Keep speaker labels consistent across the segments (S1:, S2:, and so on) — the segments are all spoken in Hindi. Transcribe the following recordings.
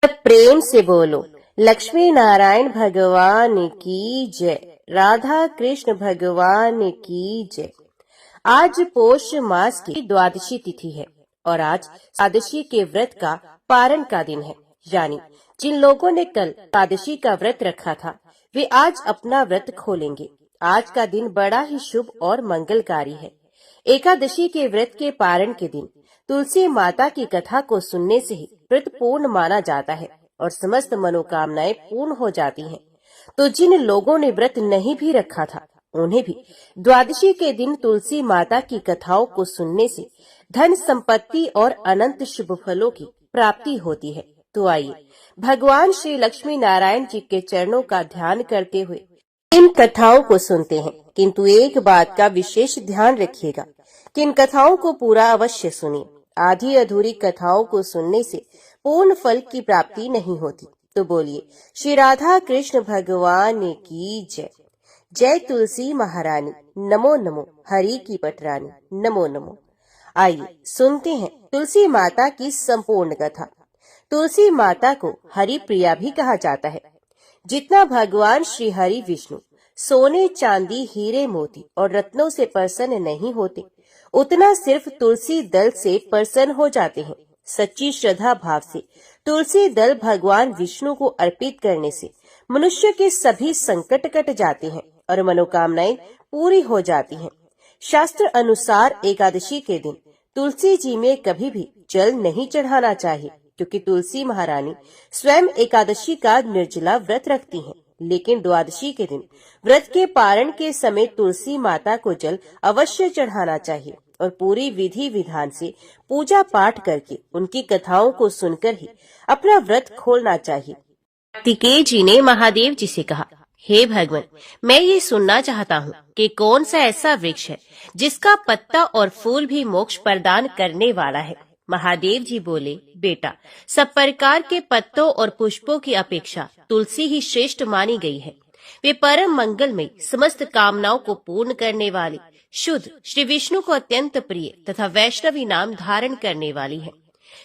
S1: प्रेम से बोलो, लक्ष्मी नारायण भगवान की जय, राधा कृष्ण भगवान की जय। आज पोष मास की द्वादशी तिथि है और आज एकादशी के व्रत का पारण का दिन है। यानी जिन लोगों ने कल एकादशी का व्रत रखा था वे आज अपना व्रत खोलेंगे। आज का दिन बड़ा ही शुभ और मंगलकारी है। एकादशी के व्रत के पारण के दिन तुलसी माता की कथा को सुनने से ही व्रत पूर्ण माना जाता है और समस्त मनोकामनाएं पूर्ण हो जाती हैं। तो जिन लोगों ने व्रत नहीं भी रखा था उन्हें भी द्वादशी के दिन तुलसी माता की कथाओं को सुनने से धन संपत्ति और अनंत शुभ फलों की प्राप्ति होती है। तो आइए भगवान श्री लक्ष्मी नारायण जी के चरणों का ध्यान करते हुए इन कथाओं को सुनते हैं। किंतु एक बात का विशेष ध्यान रखिएगा कि इन कथाओं को पूरा अवश्य सुनिए। आधी अधूरी कथाओं को सुनने से पूर्ण फल की प्राप्ति नहीं होती। तो बोलिए श्री राधा कृष्ण भगवान की जय। जय तुलसी महारानी, नमो नमो हरि की पटरानी, नमो नमो। आइए सुनते हैं तुलसी माता की संपूर्ण कथा। तुलसी माता को हरि प्रिया भी कहा जाता है। जितना भगवान श्री हरि विष्णु सोने चांदी हीरे मोती और रत्नों से प्रसन्न नहीं होते, उतना सिर्फ तुलसी दल से प्रसन्न हो जाते हैं। सच्ची श्रद्धा भाव से तुलसी दल भगवान विष्णु को अर्पित करने से मनुष्य के सभी संकट कट जाते हैं और मनोकामनाएं पूरी हो जाती हैं। शास्त्र अनुसार एकादशी के दिन तुलसी जी में कभी भी जल नहीं चढ़ाना चाहिए, क्योंकि तुलसी महारानी स्वयं एकादशी का निर्जला व्रत रखती हैं। लेकिन द्वादशी के दिन व्रत के पारण के समय तुलसी माता को जल अवश्य चढ़ाना चाहिए और पूरी विधि विधान से पूजा पाठ करके उनकी कथाओं को सुनकर ही अपना व्रत खोलना चाहिए। कार्तिकेय जी ने महादेव जी से कहा, हे भगवान, मैं ये सुनना चाहता हूँ कि कौन सा ऐसा वृक्ष है जिसका पत्ता और फूल भी मोक्ष प्रदान करने वाला है। महादेव जी बोले, बेटा, सब प्रकार के पत्तों और पुष्पों की अपेक्षा तुलसी ही श्रेष्ठ मानी गई है। वे परम मंगल में समस्त कामनाओं को पूर्ण करने वाली, शुद्ध, श्री विष्णु को अत्यंत प्रिय तथा वैष्णवी नाम धारण करने वाली है।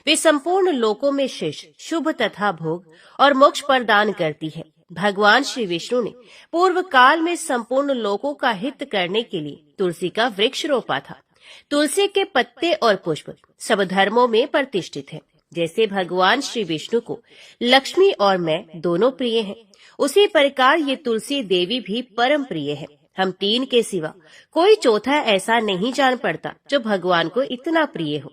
S1: वे संपूर्ण लोकों में श्रेष्ठ, शुभ तथा भोग और मोक्ष प्रदान करती है। भगवान श्री विष्णु ने पूर्व काल में संपूर्ण लोकों का हित करने के लिए तुलसी का वृक्ष रोपा था। तुलसी के पत्ते और पुष्प सब धर्मों में प्रतिष्ठित हैं। जैसे भगवान श्री विष्णु को लक्ष्मी और मैं दोनों प्रिय हैं, उसी प्रकार ये तुलसी देवी भी परम प्रिय है। हम तीन के सिवा कोई चौथा ऐसा नहीं जान पड़ता जो भगवान को इतना प्रिय हो।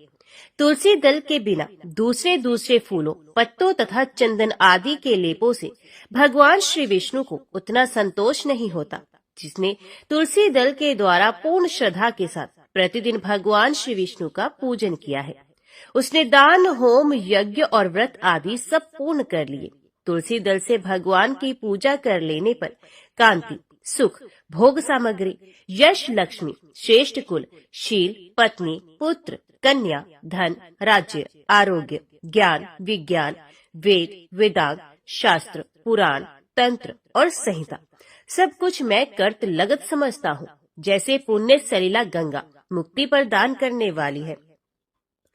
S1: तुलसी दल के बिना दूसरे फूलों, पत्तों तथा चंदन आदि के लेपों से भगवान श्री विष्णु को उतना संतोष नहीं होता। जिसने तुलसी दल के द्वारा पूर्ण श्रद्धा के साथ प्रतिदिन भगवान श्री विष्णु का पूजन किया है, उसने दान, होम, यज्ञ और व्रत आदि सब पूर्ण कर लिए। तुलसी दल से भगवान की पूजा कर लेने पर कांति, सुख, भोग सामग्री, यश, लक्ष्मी, श्रेष्ठ कुल, शील, पत्नी, पुत्र, कन्या, धन, राज्य, आरोग्य, ज्ञान, विज्ञान, वेद, वेदांत, शास्त्र, पुराण, तंत्र और संहिता सब कुछ मैं कर्त लगत समझता हूँ। जैसे पुण्य सलिला गंगा मुक्ति प्रदान करने वाली है,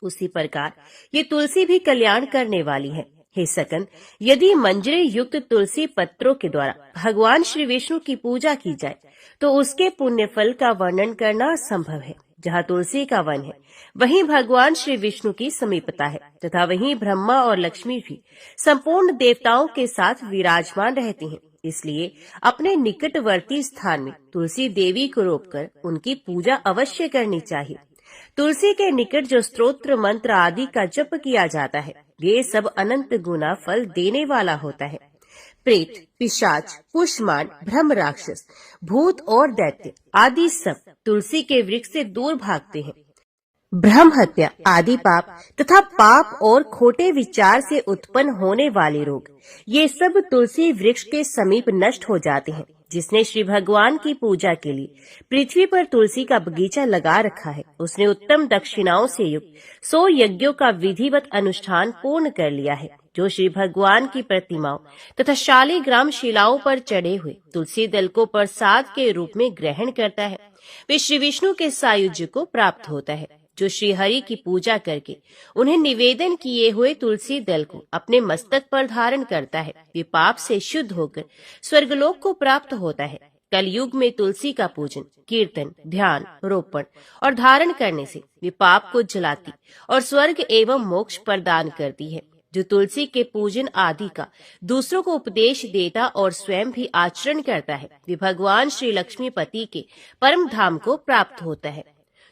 S1: उसी प्रकार ये तुलसी भी कल्याण करने वाली है। हे सकन, यदि मंजरे युक्त तुलसी पत्रों के द्वारा भगवान श्री विष्णु की पूजा की जाए तो उसके पुण्य फल का वर्णन करना असंभव है। जहाँ तुलसी का वन है वहीं भगवान श्री विष्णु की समीपता है तथा वहीं ब्रह्मा और लक्ष्मी भी संपूर्ण देवताओं के साथ विराजमान रहती हैं। इसलिए अपने निकटवर्ती स्थान में तुलसी देवी को रोपकर उनकी पूजा अवश्य करनी चाहिए। तुलसी के निकट जो स्तोत्र मंत्र आदि का जप किया जाता है ये सब अनंत गुना फल देने वाला होता है। प्रेत, पिशाच, पुष्मान, ब्रह्म राक्षस, भूत और दैत्य आदि सब तुलसी के वृक्ष से दूर भागते हैं। ब्रह्म हत्या आदि पाप तथा पाप और खोटे विचार से उत्पन्न होने वाले रोग ये सब तुलसी वृक्ष के समीप नष्ट हो जाते हैं। जिसने श्री भगवान की पूजा के लिए पृथ्वी पर तुलसी का बगीचा लगा रखा है, उसने उत्तम दक्षिणाओं से युक्त 100 यज्ञों का विधिवत अनुष्ठान पूर्ण कर लिया है। जो श्री भगवान की प्रतिमाओं तथा शालिग्राम शिलाओं पर चढ़े हुए तुलसी दल को प्रसाद के रूप में ग्रहण करता है, वे श्री विष्णु के सायुज्य को प्राप्त होता है। जो श्री हरि की पूजा करके उन्हें निवेदन किए हुए तुलसी दल को अपने मस्तक पर धारण करता है, वे पाप से शुद्ध होकर स्वर्गलोक को प्राप्त होता है। कलयुग में तुलसी का पूजन, कीर्तन, ध्यान, रोपण और धारण करने से वे पाप को जलाती और स्वर्ग एवं मोक्ष प्रदान करती है। जो तुलसी के पूजन आदि का दूसरों को उपदेश देता और स्वयं भी आचरण करता है, वे भगवान श्री लक्ष्मीपति के परम धाम को प्राप्त होता है।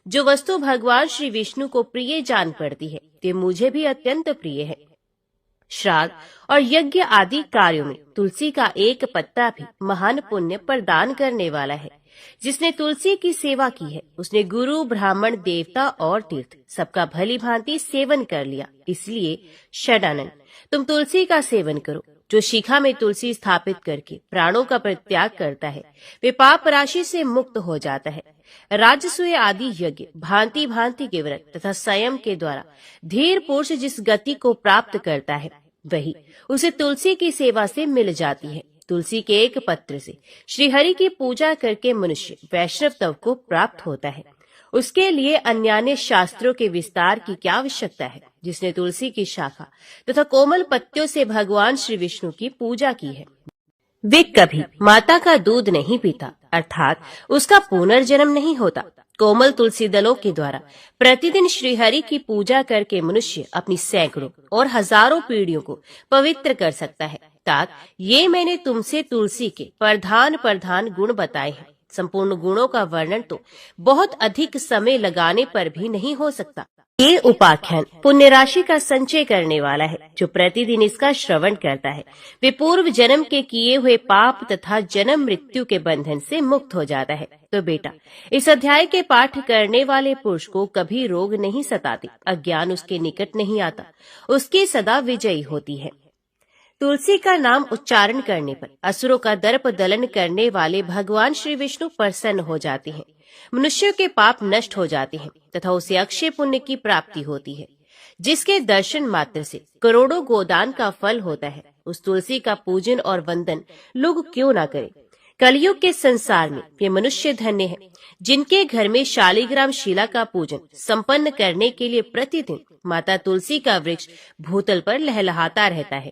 S1: जो वस्तु भगवान श्री विष्णु को प्रिय जान पड़ती है, वे मुझे भी अत्यंत प्रिय है। श्राद्ध और यज्ञ आदि कार्यों में तुलसी का एक पत्ता भी महान पुण्य प्रदान करने वाला है। जिसने तुलसी की सेवा की है, उसने गुरु, ब्राह्मण, देवता और तीर्थ सबका भली भांति सेवन कर लिया। इसलिए षडानन, तुम तुलसी का सेवन करो। जो शिखा में तुलसी स्थापित करके प्राणों का परित्याग करता है, वे पाप राशि से मुक्त हो जाता है। राजसूय आदि यज्ञ, भांति भांति के व्रत तथा संयम के द्वारा धीर पुरुष जिस गति को प्राप्त करता है, वही उसे तुलसी की सेवा से मिल जाती है। तुलसी के एक पत्र से श्री हरि की पूजा करके मनुष्य वैष्णव तव को प्राप्त होता है। उसके लिए अन्यान्य शास्त्रों के विस्तार की क्या आवश्यकता है। जिसने तुलसी की शाखा तथा कोमल पत्तियों से भगवान श्री विष्णु की पूजा की है, वे कभी माता का दूध नहीं पीता, अर्थात उसका पुनर्जन्म नहीं होता। कोमल तुलसी दलों के द्वारा प्रतिदिन श्री हरि की पूजा करके मनुष्य अपनी सैकड़ों और हजारों पीढ़ियों को पवित्र कर सकता है। तात, ये मैंने तुमसे तुलसी के प्रधान गुण बताए हैं। संपूर्ण गुणों का वर्णन तो बहुत अधिक समय लगाने पर भी नहीं हो सकता। ये उपाख्यान पुण्य राशि का संचय करने वाला है। जो प्रतिदिन इसका श्रवण करता है, वे पूर्व जन्म के किए हुए पाप तथा जन्म मृत्यु के बंधन से मुक्त हो जाता है। तो बेटा, इस अध्याय के पाठ करने वाले पुरुष को कभी रोग नहीं सताते, अज्ञान उसके निकट नहीं आता, उसकी सदा विजयी होती है। तुलसी का नाम उच्चारण करने पर असुरों का दर्प दलन करने वाले भगवान श्री विष्णु प्रसन्न हो जाते हैं। मनुष्यों के पाप नष्ट हो जाते हैं तथा उसे अक्षय पुण्य की प्राप्ति होती है, जिसके दर्शन मात्र से करोड़ों गोदान का फल होता है। उस तुलसी का पूजन और वंदन लोग क्यों ना करें। कलयुग के संसार में ये मनुष्य धन्य है, जिनके घर में शालिग्राम शिला का पूजन संपन्न करने के लिए प्रतिदिन माता तुलसी का वृक्ष भूतल पर लहलहाता रहता है।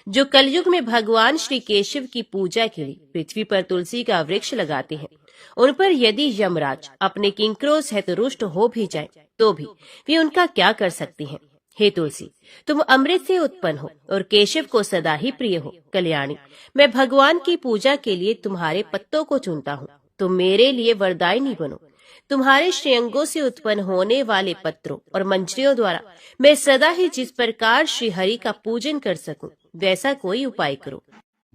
S1: जो कलयुग में भगवान श्री केशव की पूजा के लिए पृथ्वी पर तुलसी का वृक्ष लगाते हैं, उन पर यदि यमराज अपने किंकरों सहित रुष्ट हो भी जाएं, तो भी वे उनका क्या कर सकती हैं। हे तुलसी, तुम अमृत से उत्पन्न हो और केशव को सदा ही प्रिय हो। कल्याणी, मैं भगवान की पूजा के लिए तुम्हारे पत्तों को चुनता हूँ। तुम मेरे लिए वरदायिनी बनो। तुम्हारे श्रेयंगों से उत्पन्न होने वाले पत्रों और मंजरियों द्वारा मैं सदा ही जिस प्रकार श्री हरि का पूजन कर सकूं, वैसा कोई उपाय करो।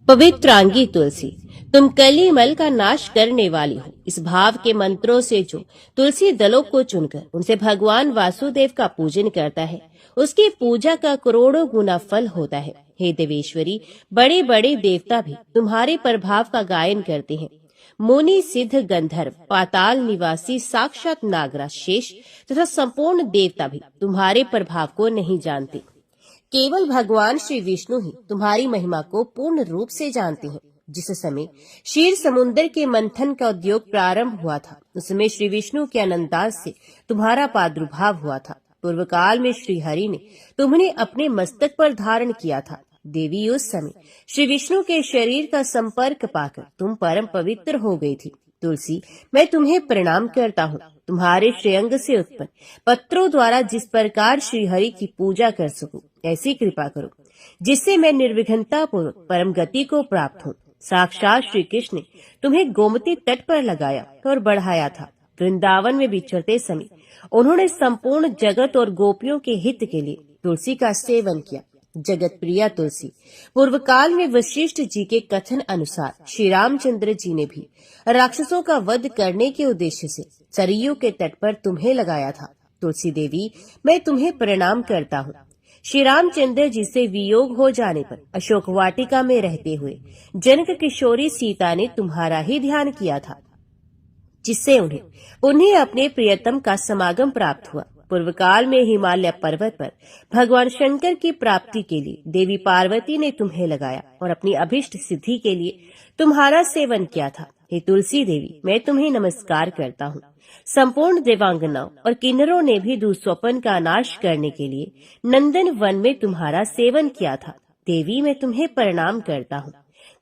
S1: पवित्रांगी तुलसी, तुम कलिमल का नाश करने वाली हो। इस भाव के मंत्रों से जो तुलसी दलों को चुनकर उनसे भगवान वासुदेव का पूजन करता है, उसकी पूजा का करोड़ों गुना फल होता है। हे देवेश्वरी, बड़े बड़े देवता भी तुम्हारे प्रभाव का गायन करते हैं। मुनि, सिद्ध, गंधर्व, पाताल निवासी, साक्षात नागराज, शेष तथा संपूर्ण देवता भी तुम्हारे प्रभाव को नहीं जानते। केवल भगवान श्री विष्णु ही तुम्हारी महिमा को पूर्ण रूप से जानते हैं। जिस समय क्षीर समुद्र के मंथन का उद्योग प्रारंभ हुआ था, उस समय श्री विष्णु के अनंतास से तुम्हारा प्रादुर्भाव हुआ था। पूर्व काल में श्री हरि ने तुम्हें अपने मस्तक पर धारण किया था। देवी, उस समय श्री विष्णु के शरीर का संपर्क पाकर तुम परम पवित्र हो गई थी। तुलसी, मैं तुम्हें प्रणाम करता हूँ। तुम्हारे श्रेयंग से उत्पन्न पत्रों द्वारा जिस प्रकार श्री हरि की पूजा कर सकूं, ऐसी कृपा करो जिससे मैं निर्विघ्नता पूर्वक परम गति को प्राप्त हूँ। साक्षात श्री कृष्ण ने तुम्हें गोमती तट पर लगाया और बढ़ाया था। वृंदावन में विचरते समय उन्होंने संपूर्ण जगत और गोपियों के हित के लिए तुलसी का सेवन किया। जगत प्रिया तुलसी, पूर्व काल में वशिष्ठ जी के कथन अनुसार श्री रामचंद्र जी ने भी राक्षसों का वध करने के उद्देश्य से सरयू के तट पर तुम्हें लगाया था। तुलसी देवी, मैं तुम्हें प्रणाम करता हूँ। श्री रामचंद्र जी से वियोग हो जाने पर अशोक वाटिका में रहते हुए जनक किशोरी सीता ने तुम्हारा ही ध्यान किया था, जिससे उन्हें अपने प्रियतम का समागम प्राप्त हुआ। पूर्व काल में हिमालय पर्वत पर भगवान शंकर की प्राप्ति के लिए देवी पार्वती ने तुम्हें लगाया और अपनी अभिष्ट सिद्धि के लिए तुम्हारा सेवन किया था। हे तुलसी देवी, मैं तुम्हें नमस्कार करता हूँ। संपूर्ण देवांगनाओं और किन्नरों ने भी दुस्वप्न का नाश करने के लिए नंदन वन में तुम्हारा सेवन किया था। देवी, मैं तुम्हें प्रणाम करता हूँ।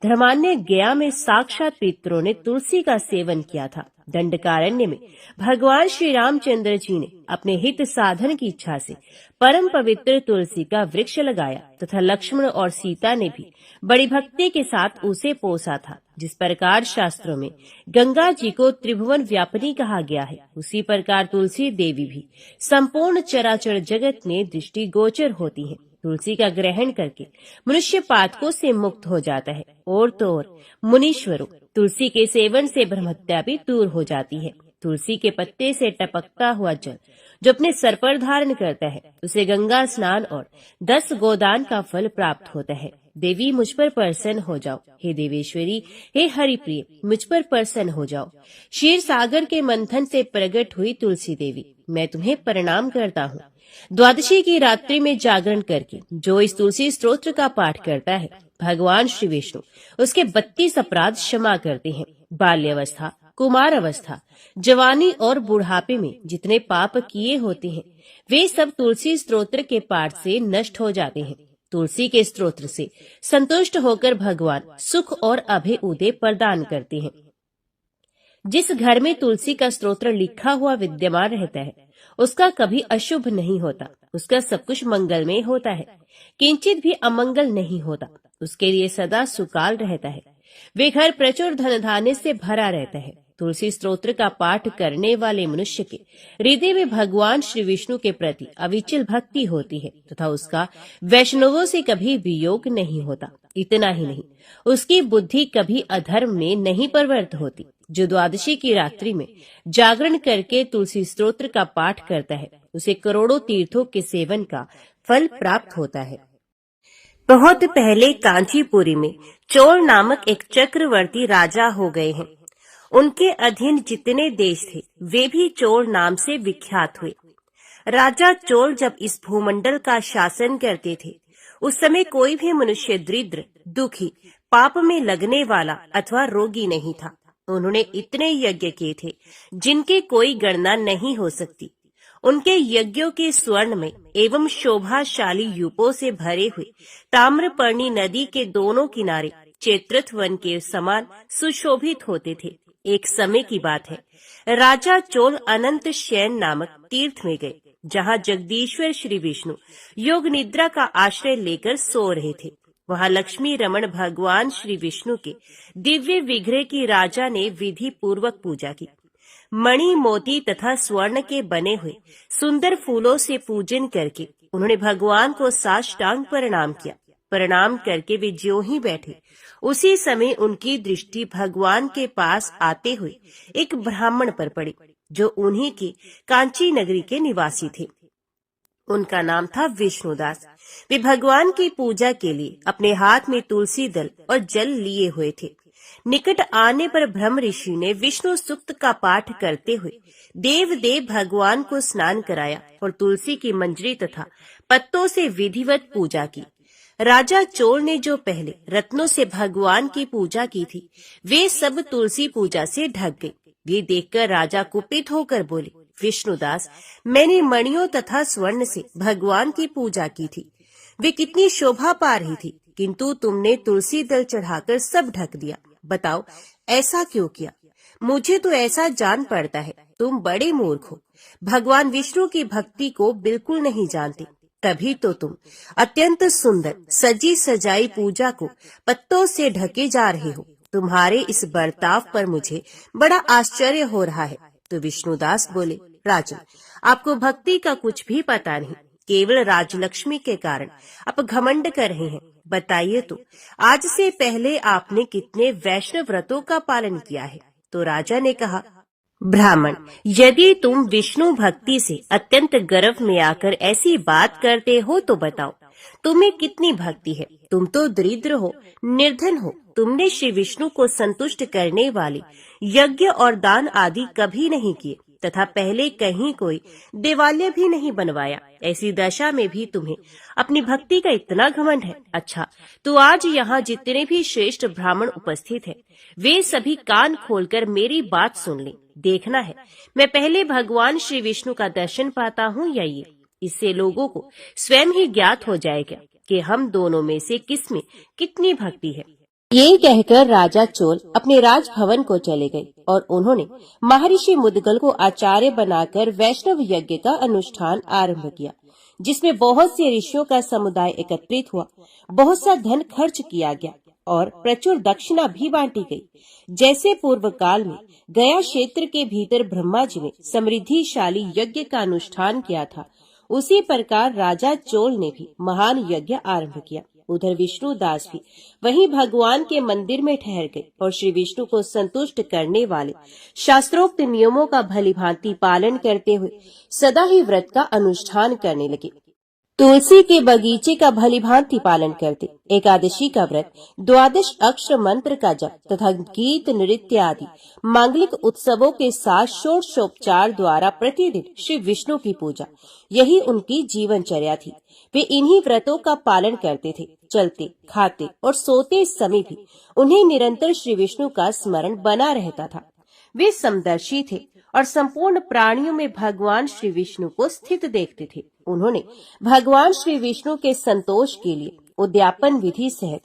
S1: धर्मान्य गया में साक्षात पितरों ने तुलसी का सेवन किया था। दंडकारण्य में भगवान श्री रामचंद्र जी ने अपने हित साधन की इच्छा से परम पवित्र तुलसी का वृक्ष लगाया तथा लक्ष्मण और सीता ने भी बड़ी भक्ति के साथ उसे पोसा था। जिस प्रकार शास्त्रों में गंगा जी को त्रिभुवन व्यापिनी कहा गया है, उसी प्रकार तुलसी देवी भी संपूर्ण चराचर जगत में दृष्टि गोचर होती है। तुलसी का ग्रहण करके मनुष्य पातकों से मुक्त हो जाता है। और तो और मुनीश्वरों, तुलसी के सेवन से ब्रह्महत्या भी दूर हो जाती है। तुलसी के पत्ते से टपकता हुआ जल जो अपने सर पर धारण करता है, उसे गंगा स्नान और 10 गोदान का फल प्राप्त होता है। देवी, मुझ पर प्रसन्न हो जाओ। हे देवेश्वरी, हे हरिप्रिय, मुझ पर प्रसन्न हो जाओ। क्षीर सागर के मंथन से प्रकट हुई तुलसी देवी, मैं तुम्हें प्रणाम करता हूँ। द्वादशी की रात्रि में जागरण करके जो इस तुलसी स्तोत्र का पाठ करता है, भगवान श्री विष्णु उसके 32 अपराध क्षमा करते हैं। बाल्यावस्था, कुमार अवस्था, जवानी और बुढ़ापे में जितने पाप किए होते हैं, वे सब तुलसी स्तोत्र के पाठ से नष्ट हो जाते हैं। तुलसी के स्तोत्र से संतुष्ट होकर भगवान सुख और अभय उदय प्रदान करते हैं। जिस घर में तुलसी का स्तोत्र लिखा हुआ विद्यमान रहता है, उसका कभी अशुभ नहीं होता, उसका सब कुछ मंगलमय होता है, किंचित भी अमंगल नहीं होता, उसके लिए सदा सुकाल रहता है। वे घर प्रचुर धन धान्य से भरा रहता है। तुलसी स्तोत्र का पाठ करने वाले मनुष्य के हृदय में भगवान श्री विष्णु के प्रति अविचल भक्ति होती है तथा उसका वैष्णवों से कभी वियोग नहीं होता। इतना ही नहीं, उसकी बुद्धि कभी अधर्म में नहीं प्रवृत्त होती। जो द्वादशी की रात्रि में जागरण करके तुलसी स्तोत्र का पाठ करता है, उसे करोड़ों तीर्थों के सेवन का फल प्राप्त होता है। बहुत पहले कांचीपुरी में चोल नामक एक चक्रवर्ती राजा हो गए हैं। उनके अधीन जितने देश थे, वे भी चोल नाम से विख्यात हुए। राजा चोल जब इस भूमंडल का शासन करते थे, उस समय कोई भी मनुष्य दरिद्र, दुखी, पाप में लगने वाला अथवा रोगी नहीं था। उन्होंने इतने यज्ञ किए थे जिनके कोई गणना नहीं हो सकती। उनके यज्ञों के स्वर्ण में एवं शोभाशाली यूपों से भरे हुए ताम्रपर्णी नदी के दोनों किनारे चैत्रथ वन के समान सुशोभित होते थे। एक समय की बात है, राजा चोल अनंत शयन नामक तीर्थ में गए, जहाँ जगदीश्वर श्री विष्णु योग निद्रा का आश्रय लेकर सो रहे थे। वहाँ लक्ष्मी रमण भगवान श्री विष्णु के दिव्य विग्रह की राजा ने विधि पूर्वक पूजा की। मणि, मोती तथा स्वर्ण के बने हुए सुंदर फूलों से पूजन करके उन्होंने भगवान को साष्टांग प्रणाम किया। प्रणाम करके वे ज्यों ही बैठे, उसी समय उनकी दृष्टि भगवान के पास आते हुए एक ब्राह्मण पर पड़ी, जो उन्हीं की कांची नगरी के निवासी थे। उनका नाम था विष्णुदास। वे भगवान की पूजा के लिए अपने हाथ में तुलसी दल और जल लिए हुए थे। निकट आने पर ब्रह्म ऋषि ने विष्णु सूक्त का पाठ करते हुए देव भगवान को स्नान कराया और तुलसी की मंजरी तथा पत्तों से विधिवत पूजा की। राजा चोल ने जो पहले रत्नों से भगवान की पूजा की थी, वे सब तुलसी पूजा से ढक गए। ये देखकर राजा कुपित होकर बोले, विष्णुदास, मैंने मणियों तथा स्वर्ण से भगवान की पूजा की थी, वे कितनी शोभा पा रही थी, किंतु तुमने तुलसी दल चढ़ाकर सब ढक दिया। बताओ ऐसा क्यों किया? मुझे तो ऐसा जान पड़ता है तुम बड़े मूर्ख हो, भगवान विष्णु की भक्ति को बिल्कुल नहीं जानते। तभी तो तुम अत्यंत सुंदर सजी सजाई पूजा को पत्तों से ढके जा रहे हो। तुम्हारे इस बर्ताव पर मुझे बड़ा आश्चर्य हो रहा है। तो विष्णुदास बोले, राजन, आपको भक्ति का कुछ भी पता नहीं, केवल राजलक्ष्मी के कारण आप घमंड कर रहे हैं। बताइए तो, आज से पहले आपने कितने वैष्णव व्रतों का पालन किया है? तो राजा ने कहा, ब्राह्मण, यदि तुम विष्णु भक्ति से अत्यंत गर्व में आकर ऐसी बात करते हो तो बताओ, तुम्हें कितनी भक्ति है? तुम तो दरिद्र हो, निर्धन हो, तुमने श्री विष्णु को संतुष्ट करने वाले यज्ञ और दान आदि कभी नहीं किए। तथा पहले कहीं कोई देवालय भी नहीं बनवाया। ऐसी दशा में भी तुम्हें अपनी भक्ति का इतना घमंड है। अच्छा, तो आज यहाँ जितने भी श्रेष्ठ ब्राह्मण उपस्थित हैं, वे सभी कान खोलकर मेरी बात सुन लें। देखना है मैं पहले भगवान श्री विष्णु का दर्शन पाता हूँ या ये। इससे लोगों को स्वयं ही ज्ञात हो जाएगा कि हम दोनों में से किसमें कितनी भक्ति है। ये कहकर राजा चोल अपने राजभवन को चले गए और उन्होंने महर्षि मुद्गल को आचार्य बनाकर वैष्णव यज्ञ का अनुष्ठान आरंभ किया, जिसमें बहुत से ऋषियों का समुदाय एकत्रित हुआ। बहुत सा धन खर्च किया गया और प्रचुर दक्षिणा भी बांटी गई। जैसे पूर्व काल में गया क्षेत्र के भीतर ब्रह्मा जी ने समृद्धिशाली यज्ञ का अनुष्ठान किया था, उसी प्रकार राजा चोल ने भी महान यज्ञ आरंभ किया। उधर विष्णुदास भी वहीं भगवान के मंदिर में ठहर गए और श्री विष्णु को संतुष्ट करने वाले शास्त्रोक्त नियमों का भलीभांति पालन करते हुए सदा ही व्रत का अनुष्ठान करने लगे। तुलसी के बगीचे का भलीभांति पालन करते, एकादशी का व्रत, द्वादश अक्षर मंत्र का जप तथा गीत नृत्य आदि मांगलिक उत्सवों के साथ षोडशोपचार द्वारा प्रतिदिन श्री विष्णु की पूजा, यही उनकी जीवनचर्या थी। वे इन्हीं व्रतों का पालन करते थे। चलते, खाते और सोते समय भी उन्हें निरंतर श्री विष्णु का स्मरण बना रहता था। वे समदर्शी थे और संपूर्ण प्राणियों में भगवान श्री विष्णु को स्थित देखते थे। उन्होंने भगवान श्री विष्णु के संतोष के लिए उद्यापन विधि सहित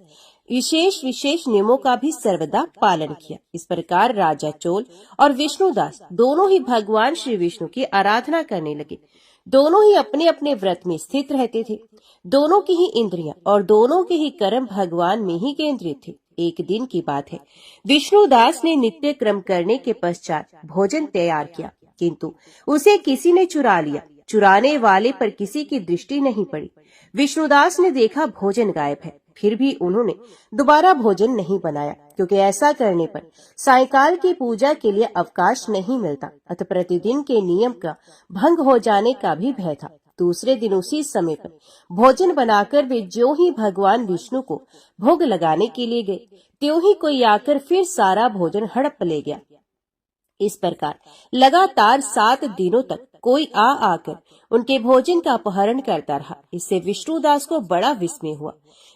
S1: विशेष नियमों का भी सर्वदा पालन किया। इस प्रकार राजा चोल और विष्णुदास दोनों ही भगवान श्री विष्णु की आराधना करने लगे। दोनों ही अपने अपने व्रत में स्थित रहते थे। दोनों की ही इंद्रियां और दोनों के ही कर्म भगवान में ही केंद्रित थे। एक दिन की बात है, विष्णुदास ने नित्य क्रम करने के पश्चात भोजन तैयार किया, किंतु उसे किसी ने चुरा लिया। चुराने वाले पर किसी की दृष्टि नहीं पड़ी। विष्णुदास ने देखा भोजन गायब है, फिर भी उन्होंने दोबारा भोजन नहीं बनाया, क्योंकि ऐसा करने पर सायंकाल की पूजा के लिए अवकाश नहीं मिलता, अतः प्रतिदिन के नियम का भंग हो जाने का भी भय था। दूसरे दिन उसी समय पर भोजन बनाकर वे ज्यों ही भगवान विष्णु को भोग लगाने के लिए गए, त्यों ही कोई आकर फिर सारा भोजन हड़प ले गया। इस प्रकार लगातार 7 दिनों तक कोई आकर उनके भोजन का अपहरण करता रहा। इससे विष्णुदास को बड़ा विस्मय हुआ।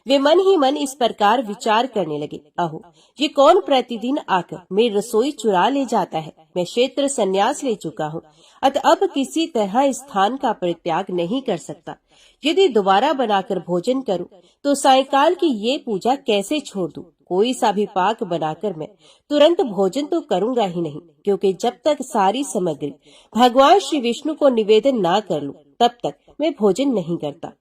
S1: वे मन ही मन इस प्रकार विचार करने लगे, अहो, ये कौन प्रतिदिन आकर मेरी रसोई चुरा ले जाता है। मैं क्षेत्र संन्यास ले चुका हूँ, अतः अब किसी तरह स्थान का परित्याग नहीं कर सकता। यदि दोबारा बनाकर भोजन करूं, तो सायंकाल की ये पूजा कैसे छोड़ दूं? कोई सा भी पाक बनाकर मैं तुरंत भोजन तो करूंगा ही नहीं, क्योंकि जब तक सारी सामग्री भगवान श्री विष्णु को निवेदन ना कर लूं, तब तक मैं भोजन नहीं करता।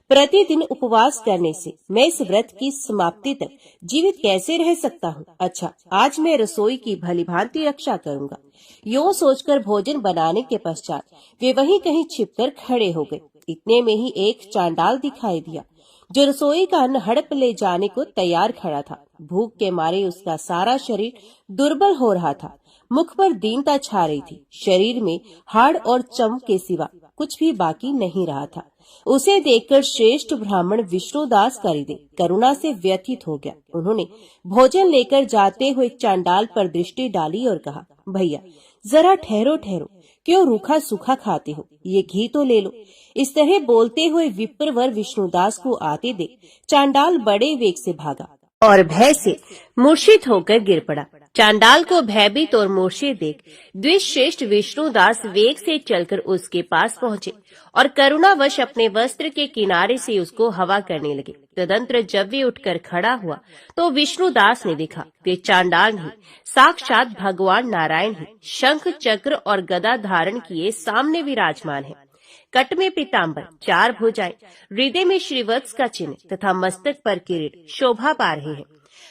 S1: प्रतिदिन उपवास करने से मैं इस व्रत की समाप्ति तक जीवित कैसे रह सकता हूँ? अच्छा, आज मैं रसोई की भलीभांति रक्षा करूंगा। यूं सोचकर भोजन बनाने के पश्चात वे वहीं कहीं छिपकर खड़े हो गए। इतने में ही एक चांडाल दिखाई दिया, जो रसोई का अन्न हड़प ले जाने को तैयार खड़ा था। भूख के मारे उसका सारा शरीर दुर्बल हो रहा था। मुख पर दीनता छा रही थी। शरीर में हाड़ और चम के सिवा कुछ भी बाकी नहीं रहा था। उसे देखकर श्रेष्ठ ब्राह्मण विष्णुदास करिदे करुणा से व्यथित हो गया। उन्होंने भोजन लेकर जाते हुए चांडाल पर दृष्टि डाली और कहा, भैया जरा ठहरो ठहरो, क्यों रूखा सूखा खाते हो? ये घी तो ले लो। इस तरह बोलते हुए विप्रवर विष्णुदास को आते देख चांडाल बड़े वेग से भागा और भय से मूर्छित होकर गिर पड़ा। चांडाल को भयभीत और मूर्छित देख द्विश्रेष्ठ विष्णुदास वेग से चलकर उसके पास पहुँचे और करुणावश अपने वस्त्र के किनारे से उसको हवा करने लगे। तदंतर जब वे उठकर खड़ा हुआ तो विष्णुदास ने देखा वे चांडाल नहीं, साक्षात भगवान नारायण ही शंख चक्र और गदा धारण किए सामने विराजमान है। कट में पीताम्बर, 4 भुजाएं, हृदय में श्रीवत्स का चिन्ह तथा मस्तक पर किरीट शोभा पा रहे हैं।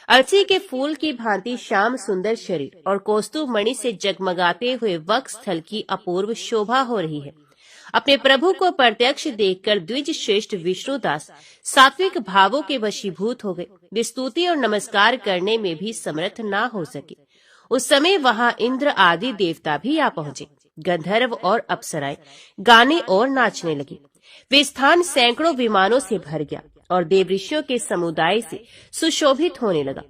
S1: अर्ची के फूल की भांति श्याम सुंदर शरीर और कौस्तुभ मणि से जगमगाते हुए वक्ष स्थल की अपूर्व शोभा हो रही है। अपने प्रभु को प्रत्यक्ष देखकर द्विज श्रेष्ठ विष्णुदास सात्विक भावों के वशीभूत हो गए। वे स्तुति और नमस्कार करने में भी समर्थ ना हो सके। उस समय वहां इंद्र आदि देवता भी आ पहुंचे। गंधर्व और अप्सराएं गाने और नाचने लगे। वे स्थान सैकड़ों विमानों से भर गया और देवऋषियों के समुदाय से सुशोभित होने लगा।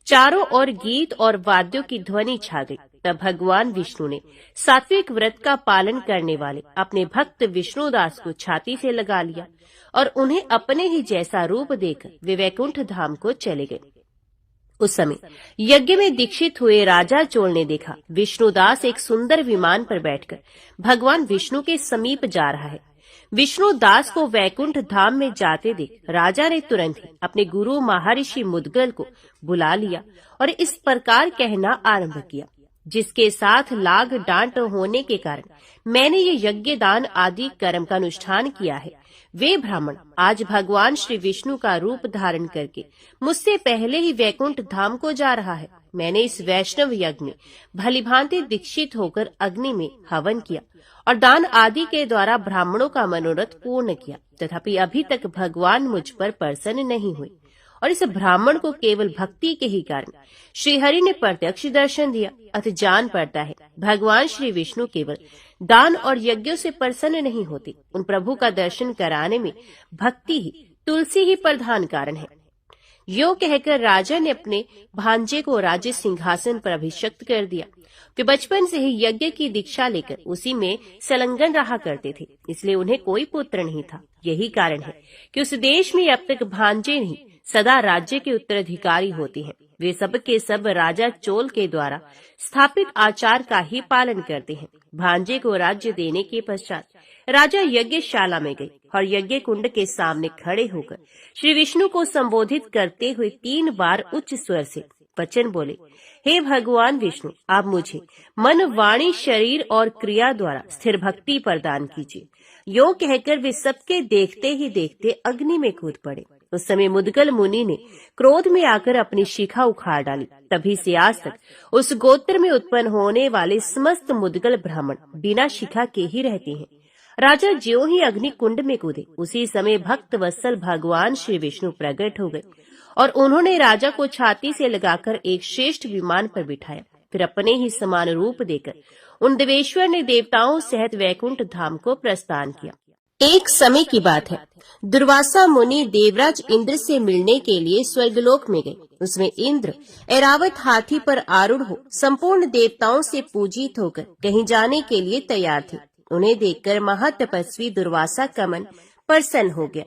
S1: चारों ओर गीत और वाद्यों की ध्वनि छा गई। तब भगवान विष्णु ने सात्विक व्रत का पालन करने वाले अपने भक्त विष्णुदास को छाती से लगा लिया और उन्हें अपने ही जैसा रूप देकर वे वैकुंठ धाम को चले गए। उस समय यज्ञ में दीक्षित हुए राजा चोल ने देखा विष्णुदास एक सुंदर विमान पर बैठकर भगवान विष्णु के समीप जा रहा है। विष्णुदास को वैकुंठ धाम में जाते देख राजा ने तुरंत ही अपने गुरु महर्षि मुद्गल को बुला लिया और इस प्रकार कहना आरंभ किया, जिसके साथ लाग डांट होने के कारण मैंने ये यज्ञ दान आदि कर्म का अनुष्ठान किया है, वे ब्राह्मण आज भगवान श्री विष्णु का रूप धारण करके मुझसे पहले ही वैकुंठ धाम को जा रहा है। मैंने इस वैष्णव यज्ञ में भलीभांति दीक्षित होकर अग्नि में हवन किया और दान आदि के द्वारा ब्राह्मणों का मनोरथ पूर्ण किया, तथापि अभी तक भगवान मुझ पर प्रसन्न नहीं हुए और इस ब्राह्मण को केवल भक्ति के ही कारण श्रीहरि ने प्रत्यक्ष दर्शन दिया। अतः जान पड़ता है भगवान श्री विष्णु केवल दान और यज्ञों से प्रसन्न नहीं होते, उन प्रभु का दर्शन कराने में भक्ति ही, तुलसी ही प्रधान कारण है। यो कहकर राजा ने अपने भांजे को राज्य सिंहासन पर अभिषिक्त कर दिया। वे बचपन से ही यज्ञ की दीक्षा लेकर उसी में संलग्न रहा करते थे, इसलिए उन्हें कोई पुत्र नहीं था। यही कारण है कि उस देश में अब तक भांजे नहीं सदा राज्य के उत्तराधिकारी होते हैं। वे सब के सब राजा चोल के द्वारा स्थापित आचार का ही पालन करते हैं। भांजे को राज्य देने के पश्चात राजा यज्ञशाला में गए और यज्ञ कुंड के सामने खड़े होकर श्री विष्णु को संबोधित करते हुए 3 बार उच्च स्वर से वचन बोले, हे भगवान विष्णु, आप मुझे मन, वाणी, शरीर और क्रिया द्वारा स्थिर भक्ति प्रदान कीजिए। यो कहकर वे सबके देखते ही देखते अग्नि में कूद पड़े। उस समय मुद्गल मुनि ने क्रोध में आकर अपनी शिखा उखाड़ डाली। तभी से आज तक उस गोत्र में उत्पन्न होने वाले समस्त मुद्गल ब्राह्मण बिना शिखा के ही रहते हैं। राजा ज्यों ही अग्नि कुंड में कूदे, उसी समय भक्त वत्सल भगवान श्री विष्णु प्रकट हो गए और उन्होंने राजा को छाती से लगाकर एक श्रेष्ठ विमान पर बिठाया। फिर अपने ही समान रूप देकर उन देवेश्वर ने देवताओं सहित वैकुंठ धाम को प्रस्थान किया। एक समय की बात है, दुर्वासा मुनि देवराज इंद्र से मिलने के लिए स्वर्गलोक में गए। उसमें इंद्र ऐरावत हाथी पर आरूढ़ हो संपूर्ण देवताओं से पूजित होकर कहीं जाने के लिए तैयार थे। उन्हें देखकर महातपस्वी दुर्वासा का मन प्रसन्न हो गया।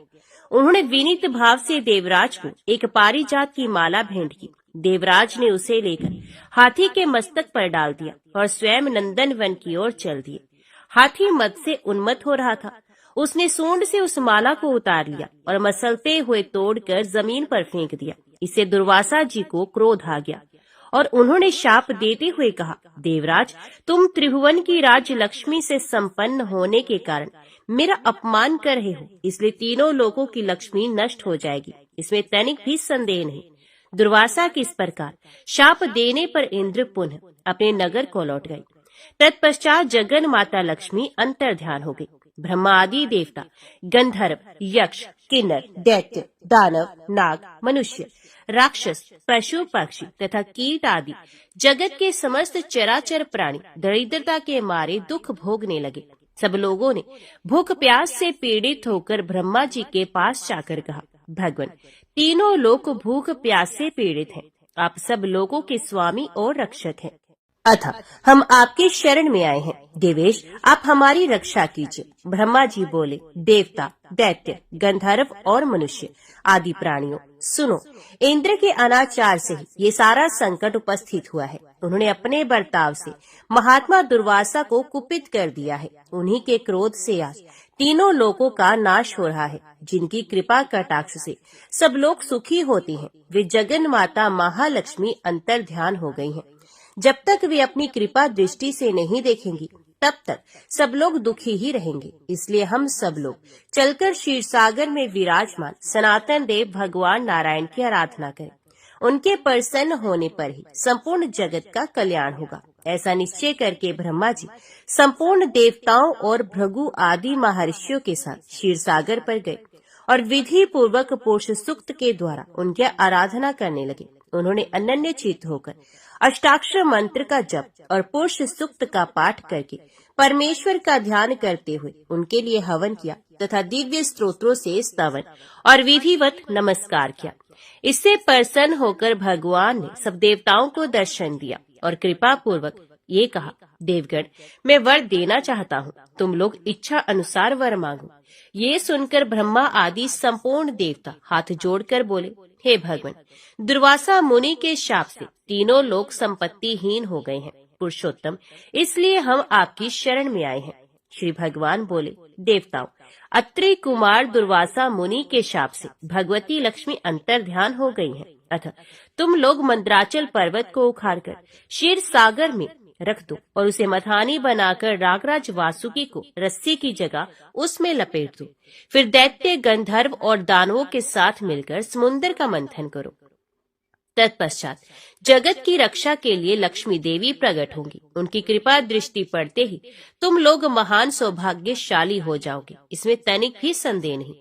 S1: उन्होंने विनीत भाव से देवराज को एक पारिजात की माला भेंट की। देवराज ने उसे लेकर हाथी के मस्तक पर डाल दिया और स्वयं नंदन वन की ओर चल दिए। हाथी मद से उन्मत्त हो रहा था। उसने सूंड से उस माला को उतार लिया और मसलते हुए तोड़कर जमीन पर फेंक दिया। इससे दुर्वासा जी को क्रोध आ गया और उन्होंने शाप देते हुए कहा, देवराज, तुम त्रिभुवन की राज्य लक्ष्मी से संपन्न होने के कारण मेरा अपमान कर रहे हो, इसलिए तीनों लोगों की लक्ष्मी नष्ट हो जाएगी, इसमें तनिक भी संदेह नहीं। दुर्वासा के इस प्रकार शाप देने पर इंद्र पुनः अपने नगर को लौट गए। तत्पश्चात जगन माता लक्ष्मी अंतर ध्यान हो गई। ब्रह्मा आदि देवता, गंधर्व, यक्ष, किन्नर, दैत्य, दानव, नाग, मनुष्य, राक्षस, पशु, पक्षी तथा कीट आदि जगत के समस्त चराचर प्राणी दरिद्रता के मारे दुख भोगने लगे। सब लोगों ने भूख प्यास से पीड़ित होकर ब्रह्मा जी के पास जाकर कहा, भगवान, तीनों लोग भूख प्यास से पीड़ित हैं। आप सब लोगों के स्वामी और रक्षक हैं, अतः हम आपके शरण में आए हैं। देवेश, आप हमारी रक्षा कीजिए। ब्रह्मा जी बोले, देवता, दैत्य, गंधर्व और मनुष्य आदि प्राणियों, सुनो, इंद्र के अनाचार से ही ये सारा संकट उपस्थित हुआ है। उन्होंने अपने बर्ताव से महात्मा दुर्वासा को कुपित कर दिया है। उन्हीं के क्रोध से आज तीनों लोगों का नाश हो रहा है। जिनकी कृपा कटाक्ष से सब लोग सुखी होते हैं, वे जगन माता महालक्ष्मी अंतर ध्यान हो गई हैं। जब तक वे अपनी कृपा दृष्टि से नहीं देखेंगी, तब तक सब लोग दुखी ही रहेंगे। इसलिए हम सब लोग चलकर क्षीर सागर में विराजमान सनातन देव भगवान नारायण की आराधना करें। उनके प्रसन्न होने पर ही संपूर्ण जगत का कल्याण होगा। ऐसा निश्चय करके ब्रह्मा जी संपूर्ण देवताओं और भृगु आदि महर्षियों के साथ क्षीर सागर पर गए और विधि पूर्वक पुरुष सूक्त के द्वारा उनकी आराधना करने लगे। उन्होंने अनन्य चित्त होकर अष्टाक्षर मंत्र का जप और पुरुष सूक्त का पाठ करके परमेश्वर का ध्यान करते हुए उनके लिए हवन किया तथा दिव्य स्तोत्रों से स्तवन और विधिवत नमस्कार किया। इससे प्रसन्न होकर भगवान ने सब देवताओं को दर्शन दिया और कृपा पूर्वक ये कहा, देवगण, मैं वर देना चाहता हूँ, तुम लोग इच्छा अनुसार वर मांगो। ये सुनकर ब्रह्मा आदि संपूर्ण देवता हाथ जोड़कर बोले, हे भगवान, दुर्वासा मुनि के शाप से तीनों लोग संपत्तिहीन हो गए हैं। पुरुषोत्तम, इसलिए हम आपकी शरण में आए हैं। श्री भगवान बोले, देवताओं, अत्रि कुमार दुर्वासा मुनि के शाप से भगवती लक्ष्मी अंतर्ध्यान हो गई हैं। अतः तुम लोग मंद्राचल पर्वत को उखाड़कर क्षीर सागर में रख दो और उसे मथानी बनाकर नागराज वासुकी को रस्सी की जगह उसमें लपेट दो। फिर दैत्य, गंधर्व और दानवों के साथ मिलकर समुद्र का मंथन करो। तत्पश्चात जगत की रक्षा के लिए लक्ष्मी देवी प्रकट होंगी। उनकी कृपा दृष्टि पड़ते ही तुम लोग महान सौभाग्यशाली हो जाओगे, इसमें तनिक भी संदेह नहीं।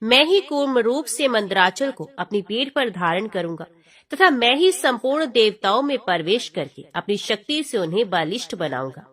S1: मैं ही कूर्म रूप से मंदराचल को अपनी पीठ पर धारण करूंगा तथा मैं ही संपूर्ण देवताओं में प्रवेश करके अपनी शक्ति से उन्हें बलिष्ठ बनाऊंगा।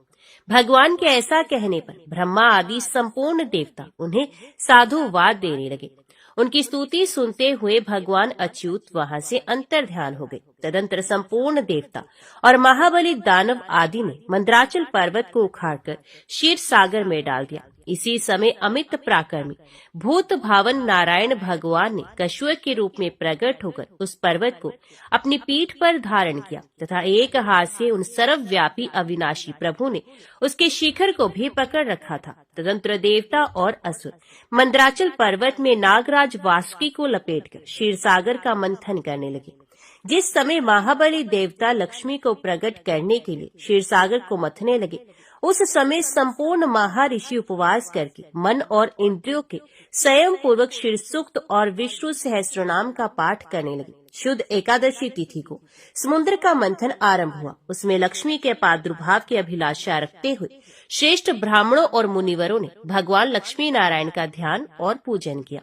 S1: भगवान के ऐसा कहने पर ब्रह्मा आदि संपूर्ण देवता उन्हें साधुवाद देने लगे। उनकी स्तुति सुनते हुए भगवान अच्युत वहां से अंतर्ध्यान हो गए। तदंतर संपूर्ण देवता और महाबली दानव आदि ने मंदराचल पर्वत को उखाड़कर क्षीर सागर में डाल दिया। इसी समय अमित पराक्रमी भूत भावन नारायण भगवान ने कछुए के रूप में प्रकट होकर उस पर्वत को अपनी पीठ पर धारण किया तथा एक हाथ से उन सर्वव्यापी अविनाशी प्रभु ने उसके शिखर को भी पकड़ रखा था। तदंतर देवता और असुर मंदराचल पर्वत में नागराज वासुकी को लपेटकर क्षीर सागर का मंथन करने लगे। जिस समय महाबली देवता लक्ष्मी को प्रकट करने के लिए क्षीर सागर को मथने लगे, उस समय संपूर्ण महाऋषि उपवास करके मन और इंद्रियों के संयम पूर्वक क्षीर सूक्त और विष्णु सहस्त्रनाम का पाठ करने लगे। शुद्ध एकादशी तिथि को समुद्र का मंथन आरंभ हुआ। उसमें लक्ष्मी के प्रादुर्भाव की अभिलाषा रखते हुए श्रेष्ठ ब्राह्मणों और मुनिवरों ने भगवान लक्ष्मी नारायण का ध्यान और पूजन किया।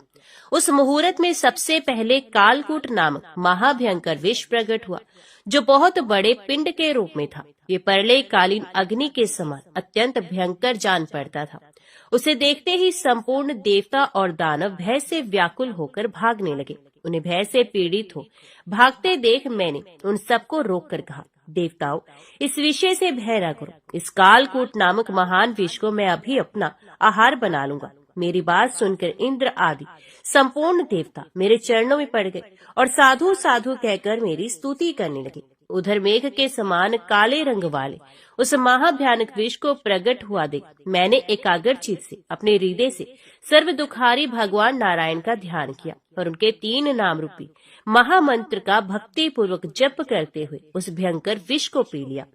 S1: उस मुहूर्त में सबसे पहले कालकूट नामक महाभयंकर विष प्रकट हुआ, जो बहुत बड़े पिंड के रूप में था। ये प्रलय कालीन अग्नि के समान अत्यंत भयंकर जान पड़ता था। उसे देखते ही संपूर्ण देवता और दानव भय से व्याकुल होकर भागने लगे। उन्हें भय से पीड़ित हो भागते देख मैंने उन सबको रोककर कहा, देवताओं, इस विषय से भय न करो। इस कालकूट नामक महान विष को मैं अभी अपना आहार बना लूंगा। मेरी बात सुनकर इंद्र आदि संपूर्ण देवता मेरे चरणों में पड़ गए और साधु साधु कहकर मेरी स्तुति करने लगे। उधर मेघ के समान काले रंग वाले उस महाभयानक विष को प्रकट हुआ देख मैंने एकाग्रचित से अपने हृदय से सर्व दुखारी भगवान नारायण का ध्यान किया और उनके 3 नाम रूपी महामंत्र का भक्ति पूर्वक जप करते हुए उस भयंकर विष को पी लिया।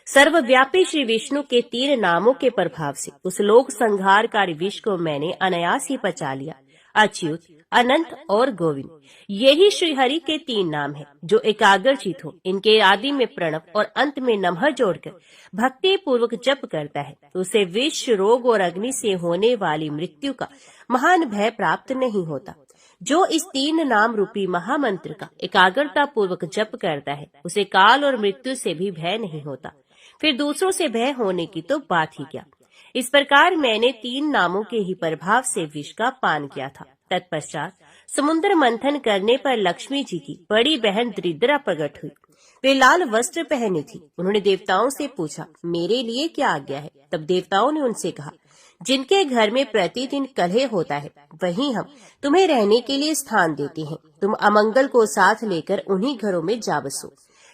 S1: सर्वव्यापी श्री विष्णु के 3 नामों के प्रभाव से उस लोक संहारकारी विष को मैंने अनायास ही पचा लिया। अच्युत, अनंत और गोविंद, यही श्री हरि के 3 नाम हैं, जो एकाग्रचित हो इनके आदि में प्रणव और अंत में नमः जोड़कर भक्ति पूर्वक जप करता है, तो उसे विष, रोग और अग्नि से होने वाली मृत्यु का महान भय प्राप्त नहीं होता। जो इस 3 नाम रूपी महामंत्र का एकाग्रता पूर्वक जप करता है, उसे काल और मृत्यु से भी भय नहीं होता। फिर दूसरों से भय होने की तो बात ही क्या। इस प्रकार मैंने 3 नामों के ही प्रभाव से विष का पान किया था। तत्पश्चात समुद्र मंथन करने पर लक्ष्मी जी की बड़ी बहन दरिद्रा प्रकट हुई। वे लाल वस्त्र पहनी थी। उन्होंने देवताओं से पूछा, मेरे लिए क्या आज्ञा है? तब देवताओं ने उनसे कहा, जिनके घर में प्रतिदिन कलह होता है, वहीं हम तुम्हें रहने के लिए स्थान देते हैं। तुम अमंगल को साथ लेकर उन्हीं घरों में जा बसो,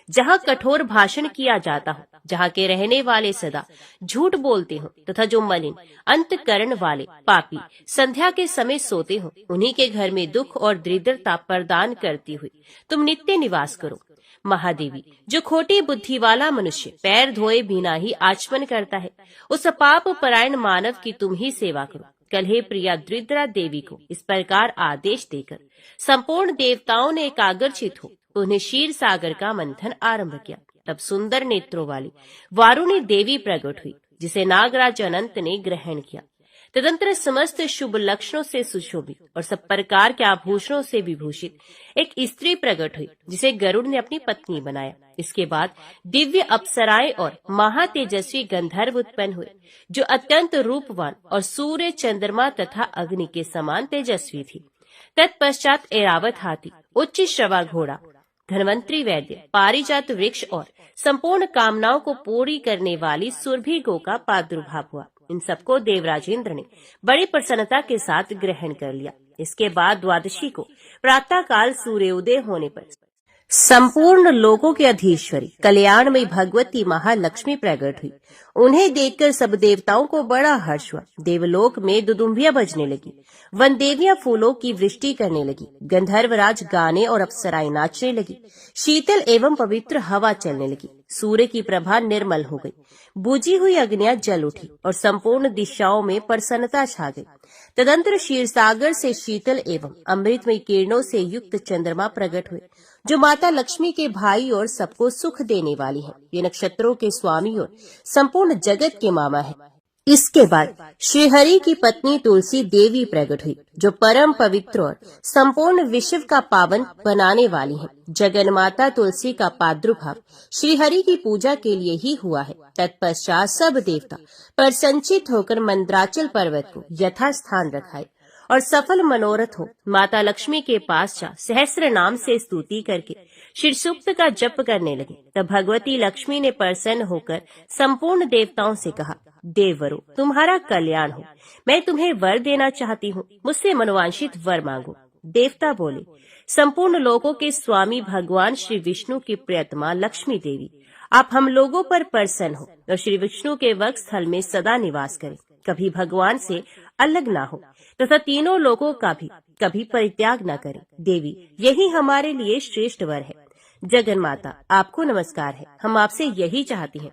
S1: जहाँ कठोर भाषण किया जाता हो, जहाँ के रहने वाले सदा झूठ बोलते हो तथा जो मलिन अंतकरण वाले पापी संध्या के समय सोते हो, उन्हीं के घर में दुख और दरिद्रता प्रदान करती हुई तुम नित्य निवास करो। महादेवी, जो खोटी बुद्धि वाला मनुष्य पैर धोए बिना ही आचमन करता है, उस पाप परायण मानव की तुम ही सेवा करो। कलहे प्रिया दरिद्रा देवी को इस प्रकार आदेश देकर संपूर्ण देवताओं ने एकाग्रचित हो उन्हें क्षीर सागर का मंथन आरंभ किया। तब सुंदर नेत्रों वाली वारुणी देवी प्रकट हुई, जिसे नागराज अनंत ने ग्रहण किया। तदंतर समस्त शुभ लक्षणों से सुशोभित और सब प्रकार के आभूषणों से विभूषित एक स्त्री प्रकट हुई, जिसे गरुड़ ने अपनी पत्नी बनाया। इसके बाद दिव्य अप्सराएं और महातेजस्वी गंधर्व उत्पन्न हुए, जो अत्यंत रूपवान और सूर्य, चंद्रमा तथा अग्नि के समान तेजस्वी थी। तत्पश्चात ऐरावत हाथी, उच्च श्रवा घोड़ा, धन्वंतरी वैद्य, पारिजात वृक्ष और संपूर्ण कामनाओं को पूरी करने वाली सुरभि गो का प्रादुर्भाव हुआ। इन सबको देवराजेंद्र ने बड़ी प्रसन्नता के साथ ग्रहण कर लिया। इसके बाद द्वादशी को प्रातः काल सूर्योदय होने पर संपूर्ण लोकों के अधीश्वरी कल्याणमयी भगवती महालक्ष्मी प्रकट हुई। उन्हें देखकर सब देवताओं को बड़ा हर्ष हुआ। देवलोक में दुदुम्बियां बजने लगी, वनदेवियां फूलों की वृष्टि करने लगी, गंधर्वराज गाने और अप्सराएं नाचने लगी, शीतल एवं पवित्र हवा चलने लगी, सूर्य की प्रभा निर्मल हो गई, बुझी हुई अग्नियां जल उठी और संपूर्ण दिशाओं में प्रसन्नता छा गई। तदंतर क्षीरसागर से शीतल एवं अमृतमय किरणों से युक्त चंद्रमा प्रकट हुए, जो माता लक्ष्मी के भाई और सबको सुख देने वाली हैं। ये नक्षत्रों के स्वामी और संपूर्ण जगत के मामा है। इसके बाद श्रीहरि की पत्नी तुलसी देवी प्रकट हुई, जो परम पवित्र और संपूर्ण विश्व का पावन बनाने वाली हैं। जगन माता तुलसी का प्रादुर्भाव श्रीहरि की पूजा के लिए ही हुआ है। तत्पश्चात सब देवता प्रसन्नचित्त होकर मंद्राचल पर्वत को यथास्थान रखाए और सफल मनोरथ हो माता लक्ष्मी के पास जा सहस्र नाम से स्तुति करके शिव सूक्त का जप करने लगे। तब भगवती लक्ष्मी ने प्रसन्न होकर संपूर्ण देवताओं से कहा, देववरों, तुम्हारा कल्याण हो। मैं तुम्हें वर देना चाहती हूँ, मुझसे मनोवांछित वर मांगो। देवता बोले, संपूर्ण लोकों के स्वामी भगवान श्री विष्णु की प्रियतमा लक्ष्मी देवी, आप हम लोगों पर प्रसन्न हो और श्री विष्णु के वक्ष स्थल में सदा निवास करें, कभी भगवान से अलग ना हो तथा तीनों लोगों का भी कभी परित्याग न करें। देवी, यही हमारे लिए श्रेष्ठ वर है। जगन माता, आपको नमस्कार है, हम आपसे यही चाहती हैं।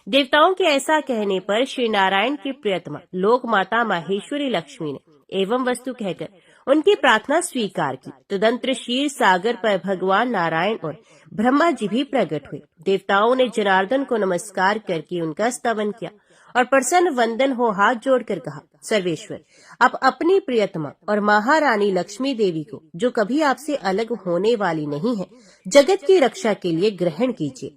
S1: देवताओं के ऐसा कहने पर श्री नारायण की प्रियतमा लोक माता माहेश्वरी लक्ष्मी ने एवं वस्तु कहकर उनकी प्रार्थना स्वीकार की। तदंतर क्षीर सागर पर भगवान नारायण और ब्रह्मा जी भी प्रकट हुए। देवताओं ने जनार्दन को नमस्कार करके उनका स्तवन किया और प्रसन्न वंदन हो हाथ जोड़कर कहा, सर्वेश्वर, आप अपनी प्रियतमा और महारानी लक्ष्मी देवी को, जो कभी आपसे अलग होने वाली नहीं है, जगत की रक्षा के लिए ग्रहण कीजिए।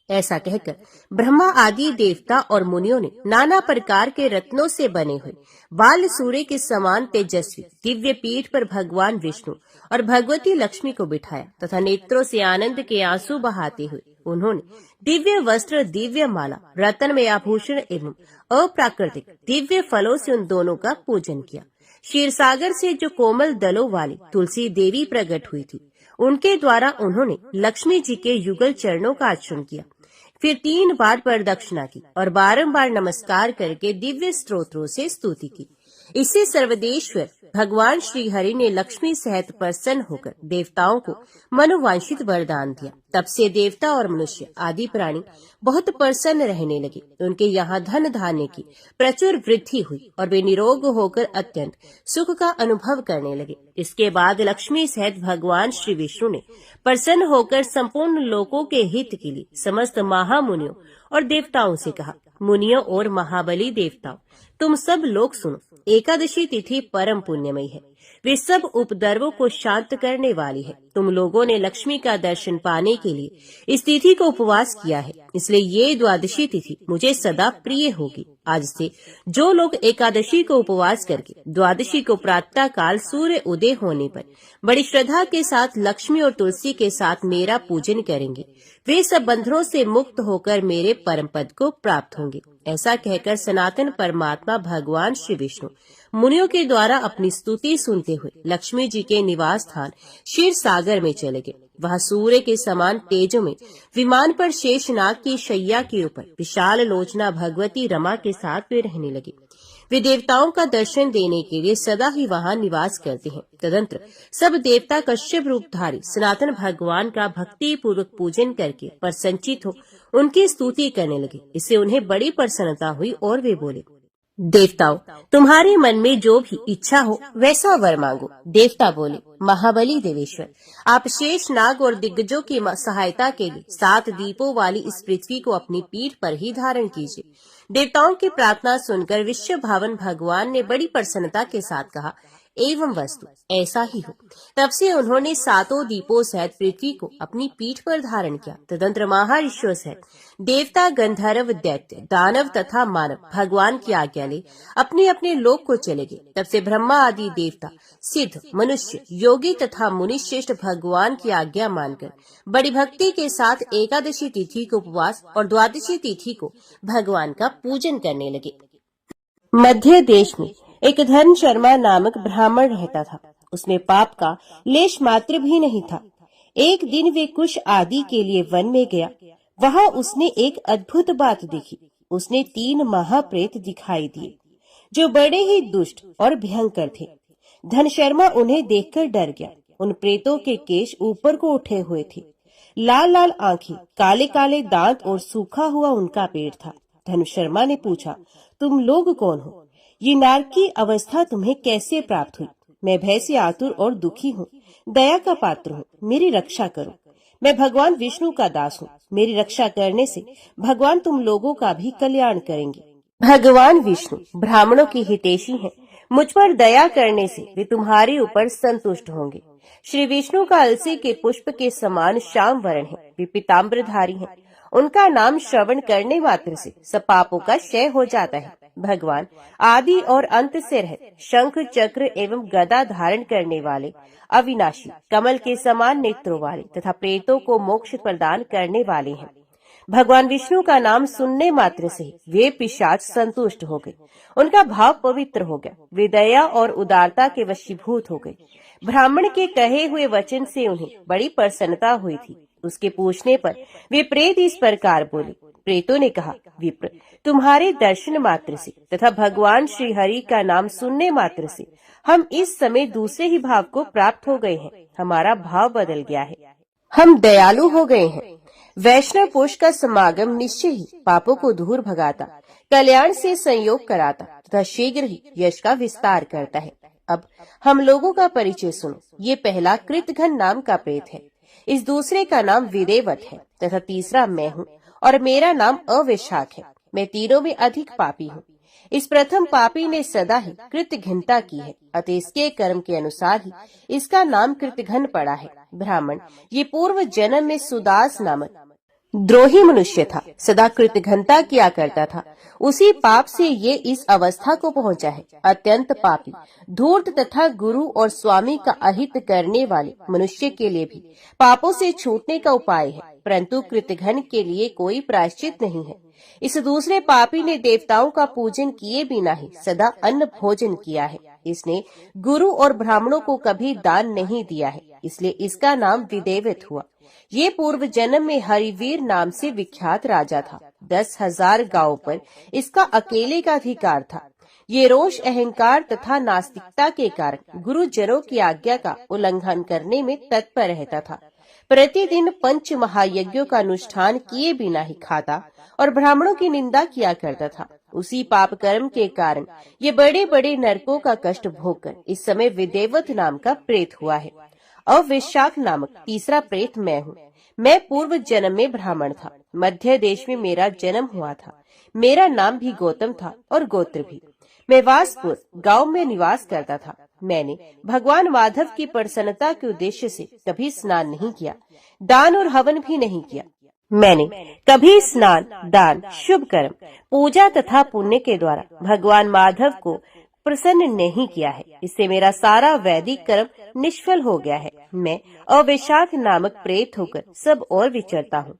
S1: ऐसा कहकर ब्रह्मा आदि देवता और मुनियों ने नाना प्रकार के रत्नों से बने हुए बाल सूर्य के समान तेजस्वी दिव्य पीठ पर भगवान विष्णु और भगवती लक्ष्मी को बिठाया तथा नेत्रों से आनंद के आंसू बहाते हुए उन्होंने दिव्य वस्त्र, दिव्य माला, रत्न में आभूषण एवं अप्राकृतिक दिव्य फलों से उन दोनों का पूजन किया। क्षीरसागर से जो कोमल दलों वाली तुलसी देवी प्रकट हुई थी, उनके द्वारा उन्होंने लक्ष्मी जी के युगल चरणों का आचरण किया। फिर 3 बार प्रदक्षिणा की और बारंबार नमस्कार करके दिव्य स्तोत्रों से स्तुति की। इससे सर्वदेश्वर भगवान श्री हरि ने लक्ष्मी सहित प्रसन्न होकर देवताओं को मनोवांछित वरदान दिया। तब से देवता और मनुष्य आदि प्राणी बहुत प्रसन्न रहने लगे। उनके यहाँ धन धान्य की प्रचुर वृद्धि हुई और वे निरोग होकर अत्यंत सुख का अनुभव करने लगे। इसके बाद लक्ष्मी सहित भगवान श्री विष्णु ने प्रसन्न होकर संपूर्ण लोकों के हित के लिए समस्त महामुनियों और देवताओं से कहा, मुनियों और महाबली देवताओं, तुम सब लोग सुनो। एकादशी तिथि परम पुण्यमयी है, वे सब उपद्रवों को शांत करने वाली है। तुम लोगों ने लक्ष्मी का दर्शन पाने के लिए इस तिथि को उपवास किया है, इसलिए ये द्वादशी तिथि मुझे सदा प्रिय होगी। आज से जो लोग एकादशी को उपवास करके द्वादशी को प्रातः काल सूर्य उदय होने पर बड़ी श्रद्धा के साथ लक्ष्मी और तुलसी के साथ मेरा पूजन करेंगे, वे सब बंधनों से मुक्त होकर मेरे परम पद को प्राप्त होंगे। ऐसा कहकर सनातन परमात्मा भगवान श्री विष्णु मुनियों के द्वारा अपनी स्तुति सुनते हुए लक्ष्मी जी के निवास स्थान क्षीर सागर में चले गए। वहाँ सूर्य के समान तेजो में विमान पर शेषनाग की शैया के ऊपर विशाल लोचना भगवती रमा के साथ वे रहने लगे। वे देवताओं का दर्शन देने के लिए सदा ही वहाँ निवास करते हैं। तदंतर सब देवता कश्यप रूपधारी सनातन भगवान का भक्ति पूर्वक पूजन करके प्रसन्नचित्त हो उनकी स्तुति करने लगे। इससे उन्हें बड़ी प्रसन्नता हुई और वे बोले, देवताओं, तुम्हारे मन में जो भी इच्छा हो वैसा वर मांगो। देवता बोले, महाबली देवेश्वर, आप शेष नाग और दिग्गजों की सहायता के लिए 7 दीपों वाली इस पृथ्वी को अपनी पीठ पर ही धारण कीजिए। देवताओं की प्रार्थना सुनकर विश्व भावन भगवान ने बड़ी प्रसन्नता के साथ कहा, एवं वस्तु ऐसा ही हो। तब से उन्होंने 7 दीपों सहित पृथ्वी को अपनी पीठ पर धारण किया। तदंतर महर्षियों सहित देवता, गंधर्व, दैत्य, दानव तथा मानव भगवान की आज्ञा ले अपने अपने लोक को चले गए। तब से ब्रह्मा आदि देवता, सिद्ध, मनुष्य, योगी तथा मुनि श्रेष्ठ भगवान की आज्ञा मानकर बड़ी भक्ति के साथ एकादशी तिथि को उपवास और द्वादशी तिथि को भगवान का पूजन करने लगे। मध्य देश में एक धन शर्मा नामक ब्राह्मण रहता था। उसमें पाप का लेश मात्र भी नहीं था। एक दिन वे कुश आदि के लिए वन में गया। वहां उसने एक अद्भुत बात देखी। उसने 3 महाप्रेत दिखाई दिए जो बड़े ही दुष्ट और भयंकर थे। धन शर्मा उन्हें देखकर डर गया। उन प्रेतों के केश ऊपर को उठे हुए थे, लाल लाल आंखें, काले काले दांत और सूखा हुआ उनका पेट था। धन शर्मा ने पूछा, तुम लोग कौन हो? ये नारक की अवस्था तुम्हें कैसे प्राप्त हुई? मैं भय से आतुर और दुखी हूँ, दया का पात्र हूँ, मेरी रक्षा करो। मैं भगवान विष्णु का दास हूँ। मेरी रक्षा करने से भगवान तुम लोगों का भी कल्याण करेंगे। भगवान विष्णु ब्राह्मणों की हितैषी हैं। मुझ पर दया करने से वे तुम्हारे ऊपर संतुष्ट होंगे। श्री विष्णु का अलसी के पुष्प के समान श्याम वर्ण है। वे पीताम्बरधारी हैं। उनका नाम श्रवण करने मात्र से सब पापों का क्षय हो जाता है। भगवान आदि और अंत से रहित, शंख चक्र एवं गदा धारण करने वाले, अविनाशी, कमल के समान नेत्रों वाले तथा प्रेतों को मोक्ष प्रदान करने वाले हैं। भगवान विष्णु का नाम सुनने मात्र से वे पिशाच संतुष्ट हो गए। उनका भाव पवित्र हो गया। वे दया और उदारता के वशीभूत हो गए। ब्राह्मण के कहे हुए वचन से उन्हें बड़ी प्रसन्नता हुई थी। उसके पूछने पर वे प्रेत इस प्रकार बोले। प्रेतों ने कहा, विप्र, तुम्हारे दर्शन मात्र से तथा भगवान श्री हरि का नाम सुनने मात्र से हम इस समय दूसरे ही भाव को प्राप्त हो गए हैं। हमारा भाव बदल गया है। हम दयालु हो गए हैं। वैष्णव पुरुष का समागम निश्चय ही पापों को दूर भगाता, कल्याण से संयोग कराता तथा शीघ्र ही यश का विस्तार करता है। अब हम लोगों का परिचय सुनो। ये पहला कृतघ्न नाम का प्रेत है। इस दूसरे का नाम विदेवत है तथा तीसरा मैं हूँ और मेरा नाम अविशाख है। मैं तीनों में अधिक पापी हूँ। इस प्रथम पापी ने सदा ही कृतघ्नता की है, अतः इसके कर्म के अनुसार ही इसका नाम कृतघ्न पड़ा है। ब्राह्मण ये पूर्व जन्म में सुदास नामक द्रोही मनुष्य था, सदा कृतघ्नता किया करता था। उसी पाप से ये इस अवस्था को पहुंचा है। अत्यंत पापी, धूर्त तथा गुरु और स्वामी का अहित करने वाले मनुष्य के लिए भी पापों से छूटने का उपाय है, परंतु कृतघ्न के लिए कोई प्रायश्चित नहीं है। इस दूसरे पापी ने देवताओं का पूजन किए बिना ही सदा अन्न भोजन किया है। इसने गुरु और ब्राह्मणों को कभी दान नहीं दिया है, इसलिए इसका नाम विदेवत हुआ। ये पूर्व जन्म में हरिवीर नाम से विख्यात राजा था। 10,000 गांवों पर इसका अकेले का अधिकार था। ये रोष, अहंकार तथा नास्तिकता के कारण गुरुजनों की आज्ञा का उल्लंघन करने में तत्पर रहता था। प्रतिदिन 5 महायज्ञों का अनुष्ठान किए बिना ही खाता और ब्राह्मणों की निंदा किया करता था। उसी पाप कर्म के कारण ये बड़े बड़े नरकों का कष्ट भोगकर इस समय विदेवत नाम का प्रेत हुआ है। अविशाख नामक तीसरा प्रेत मैं हूँ। मैं पूर्व जन्म में ब्राह्मण था। मध्य देश में मेरा जन्म हुआ था। मेरा नाम भी गौतम था और गोत्र भी। मैं वासपुर गांव में निवास करता था। मैंने भगवान माधव की प्रसन्नता के उद्देश्य से कभी स्नान नहीं किया, दान और हवन भी नहीं किया। मैंने कभी स्नान, दान, शुभ कर्म, पूजा तथा पुण्य के द्वारा भगवान माधव को प्रसन्न नहीं किया है। इससे मेरा सारा वैदिक कर्म निष्फल हो गया है। मैं अविशाख नामक प्रेत होकर सब और विचरता हूँ।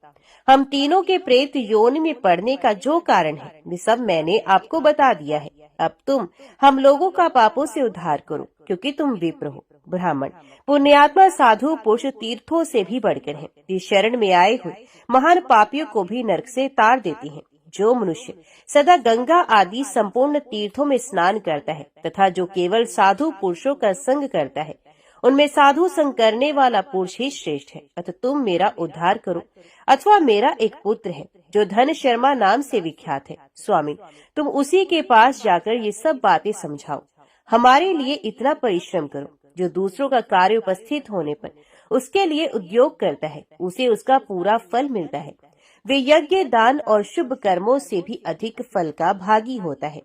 S1: हम तीनों के प्रेत योनि में पड़ने का जो कारण है वे सब मैंने आपको बता दिया है। अब तुम हम लोगों का पापों से उद्धार करो, क्योंकि तुम विप्र हो। ब्राह्मण पुण्यात्मा साधु पुरुष तीर्थों से भी बढ़कर हैं। वे शरण में आए हुए महान पापियों को भी नरक से तार देती हैं। जो मनुष्य सदा गंगा आदि संपूर्ण तीर्थों में स्नान करता है तथा जो केवल साधु पुरुषों का संग करता है, उनमें साधु संग करने वाला पुरुष ही श्रेष्ठ है। अतः तुम मेरा उद्धार करो। अथवा मेरा एक पुत्र है जो धन शर्मा नाम से विख्यात है। स्वामी, तुम उसी के पास जाकर ये सब बातें समझाओ। हमारे लिए इतना परिश्रम करो। जो दूसरों का कार्य उपस्थित होने पर उसके लिए उद्योग करता है, उसे उसका पूरा फल मिलता है। वे यज्ञ, दान और शुभ कर्मों से भी अधिक फल का भागी होता है।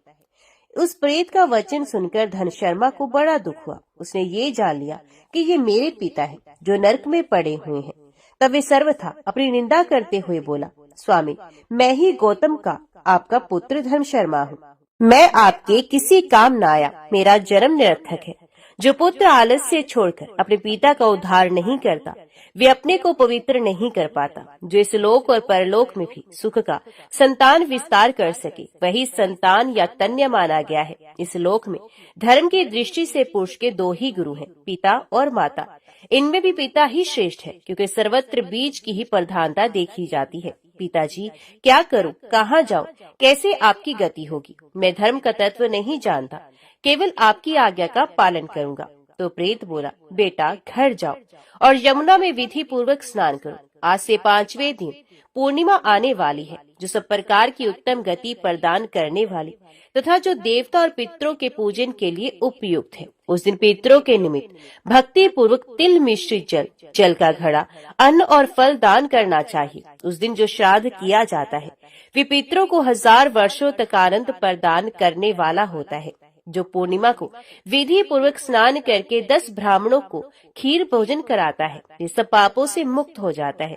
S1: उस प्रेत का वचन सुनकर धन शर्मा को बड़ा दुख हुआ। उसने ये जान लिया कि ये मेरे पिता है जो नरक में पड़े हुए हैं। तब वे सर्वथा अपनी निंदा करते हुए बोला, स्वामी, मैं ही गौतम का आपका पुत्र धर्म शर्मा हूँ। मैं आपके किसी काम न आया, मेरा जन्म निरर्थक है। जो पुत्र आलस्य छोड़कर अपने पिता का उद्धार नहीं करता, वे अपने को पवित्र नहीं कर पाता। जो इस लोक और परलोक में भी सुख का संतान विस्तार कर सके, वही संतान या तन्य माना गया है। इस लोक में धर्म की दृष्टि से पुरुष के दो ही गुरु हैं, पिता और माता। इनमें भी पिता ही श्रेष्ठ है, क्योंकि सर्वत्र बीज की ही प्रधानता देखी जाती है। पिताजी, क्या करूं, कहाँ जाऊं, कैसे आपकी गति होगी? मैं धर्म का तत्व नहीं जानता, केवल आपकी आज्ञा का पालन करूंगा। तो प्रेत बोला, बेटा घर जाओ और यमुना में विधि पूर्वक स्नान करो। आज से 5वें दिन पूर्णिमा आने वाली है, जो सब प्रकार की उत्तम गति प्रदान करने वाली तथा जो देवता और पितरों के पूजन के लिए उपयुक्त है। उस दिन पितरों के निमित्त भक्ति पूर्वक तिल मिश्रित जल का घड़ा, अन्न और फल दान करना चाहिए। उस दिन जो श्राद्ध किया जाता है, वे पितरों को 1000 वर्षों तक आनंद प्रदान करने वाला होता है। जो पूर्णिमा को विधि पूर्वक स्नान करके 10 ब्राह्मणों को खीर भोजन कराता है, वे सब पापों से मुक्त हो जाता है।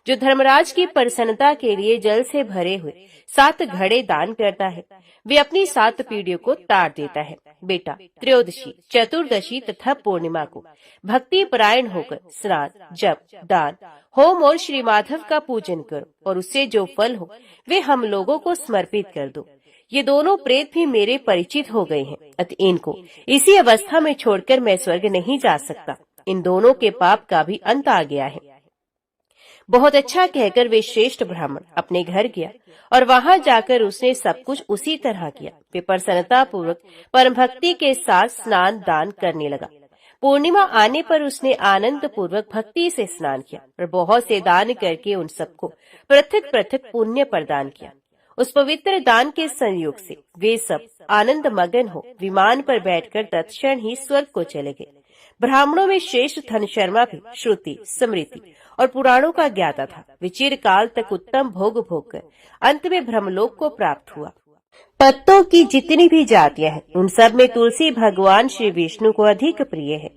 S1: जो धर्मराज की प्रसन्नता के लिए जल से भरे हुए 7 घड़े दान करता है, वे अपनी 7 पीढ़ियों को तार देता है। बेटा, त्रयोदशी, चतुर्दशी तथा पूर्णिमा को भक्ति परायण होकर स्नान, जप, दान, होम और श्री माधव का पूजन करो और उससे जो फल हो वे हम लोगों को समर्पित कर दो। ये दोनों प्रेत भी मेरे परिचित हो गए हैं, अतः इनको इसी अवस्था में छोड़कर मैं स्वर्ग नहीं जा सकता। इन दोनों के पाप का भी अंत आ गया है। बहुत अच्छा कहकर वे श्रेष्ठ ब्राह्मण अपने घर गया और वहां जाकर उसने सब कुछ उसी तरह किया। वे प्रसन्नता पूर्वक परम भक्ति के साथ स्नान दान करने लगा। पूर्णिमा आने पर उसने आनंद पूर्वक भक्ति से स्नान किया और बहुत से दान करके उन सबको पृथक पृथक पुण्य प्रदान किया। उस पवित्र दान के संयोग से वे सब आनंद मगन हो विमान पर बैठकर तत्क्षण ही स्वर्ग को चले गए। ब्राह्मणों में श्रेष्ठ धन शर्मा भी श्रुति, स्मृति और पुराणों का ज्ञाता था। वे चिरकाल तक उत्तम भोग भोग कर अंत में ब्रह्मलोक को प्राप्त हुआ। पत्तों की जितनी भी जातियां हैं, उन सब में तुलसी भगवान श्री विष्णु को अधिक प्रिय है।